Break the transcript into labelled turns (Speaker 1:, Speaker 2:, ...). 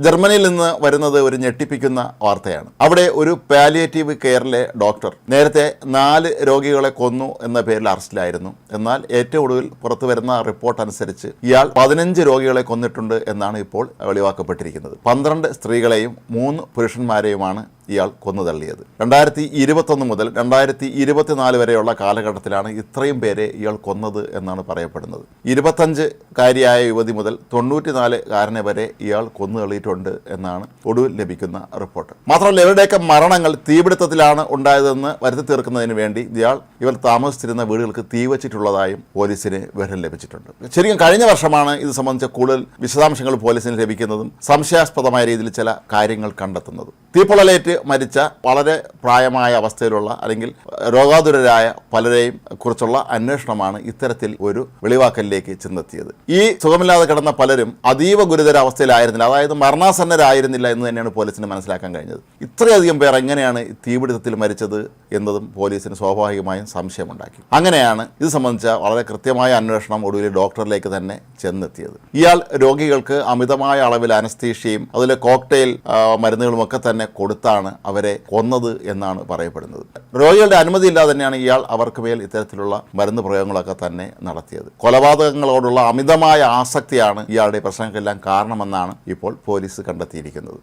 Speaker 1: ജർമ്മനിയിൽ നിന്ന് വരുന്നത് ഒരു ഞെട്ടിപ്പിക്കുന്ന വാർത്തയാണ്. അവിടെ ഒരു പാലിയേറ്റീവ് കെയറിലെ ഡോക്ടർ നേരത്തെ 4 രോഗികളെ കൊന്നു എന്ന പേരിൽ അറസ്റ്റിലായിരുന്നു. എന്നാൽ ഏറ്റവും ഒടുവിൽ പുറത്തു വരുന്ന റിപ്പോർട്ട് അനുസരിച്ച് ഇയാൾ 15 രോഗികളെ കൊന്നിട്ടുണ്ട് എന്നാണ് ഇപ്പോൾ വെളിവാക്കപ്പെട്ടിരിക്കുന്നത്. 12 സ്ത്രീകളെയും 3 പുരുഷന്മാരെയുമാണ് ഇയാൾ കൊന്നു തള്ളിയത്. 2021 മുതൽ 2024 വരെയുള്ള കാലഘട്ടത്തിലാണ് ഇത്രയും പേരെ ഇയാൾ കൊന്നത് എന്നാണ് പറയപ്പെടുന്നത്. 25-കാരിയായ യുവതി മുതൽ 94-കാരനെ വരെ ഇയാൾ കൊന്നു തള്ളിയിട്ടുണ്ട് എന്നാണ് ഒടുവിൽ ലഭിക്കുന്ന റിപ്പോർട്ട്. മാത്രമല്ല, ഇവരുടെയൊക്കെ മരണങ്ങൾ തീപിടുത്തത്തിലാണ് ഉണ്ടായതെന്ന് വരുത്തി തീർക്കുന്നതിന് വേണ്ടി ഇവർ താമസിച്ചിരുന്ന വീടുകൾക്ക് തീവച്ചിട്ടുള്ളതായും പോലീസിന് വിവരം ലഭിച്ചിട്ടുണ്ട്. ശരിക്കും കഴിഞ്ഞ വർഷമാണ് ഇത് സംബന്ധിച്ച കൂടുതൽ വിശദാംശങ്ങൾ പോലീസിന് ലഭിക്കുന്നതും സംശയാസ്പദമായ രീതിയിൽ ചില കാര്യങ്ങൾ കണ്ടെത്തുന്നതും. തീപ്പൊള്ളലേറ്റ് മരിച്ച വളരെ പ്രായമായ അവസ്ഥയിലുള്ള അല്ലെങ്കിൽ രോഗാതുരരായ പലരെയും കുറിച്ചുള്ള അന്വേഷണമാണ് ഇത്തരത്തിൽ ഒരു വെളിവാക്കലിലേക്ക് ചെന്നെത്തിയത്. ഈ സുഖമില്ലാതെ കിടന്ന പലരും അതീവ ഗുരുതര അവസ്ഥയിലായിരുന്നില്ല, അതായത് മരണാസന്നരായിരുന്നില്ല എന്ന് തന്നെയാണ് പോലീസിന് മനസ്സിലാക്കാൻ കഴിഞ്ഞത്. ഇത്രയധികം പേർ എങ്ങനെയാണ് തീപിടുത്തത്തിൽ മരിച്ചത് എന്നതും പോലീസിന് സ്വാഭാവികമായും സംശയമുണ്ടാക്കി. അങ്ങനെയാണ് ഇത് സംബന്ധിച്ച വളരെ കൃത്യമായ അന്വേഷണം ഒടുവിൽ ഡോക്ടറിലേക്ക് തന്നെ ചെന്നെത്തിയത്. ഇയാൾ രോഗികൾക്ക് അമിതമായ അളവിൽ അനസ്തീഷ്യയും അതിലെ കോക്ടെയിൽ മരുന്നുകളുമൊക്കെ തന്നെ കൊടുത്താണ് അവരെ കൊന്നത് എന്നാണ് പറയപ്പെടുന്നത്. രോഗികളുടെ അനുമതിയില്ലാതെ തന്നെയാണ് ഇയാൾ അവർക്ക് മേൽ ഇത്തരത്തിലുള്ള മരുന്ന് പ്രയോഗങ്ങളൊക്കെ തന്നെ നടത്തിയത്. കൊലപാതകങ്ങളോടുള്ള അമിതമായ ആസക്തിയാണ് ഇയാളുടെ പ്രശ്നങ്ങൾക്കെല്ലാം കാരണമെന്നാണ് ഇപ്പോൾ പോലീസ് കണ്ടെത്തിയിരിക്കുന്നത്.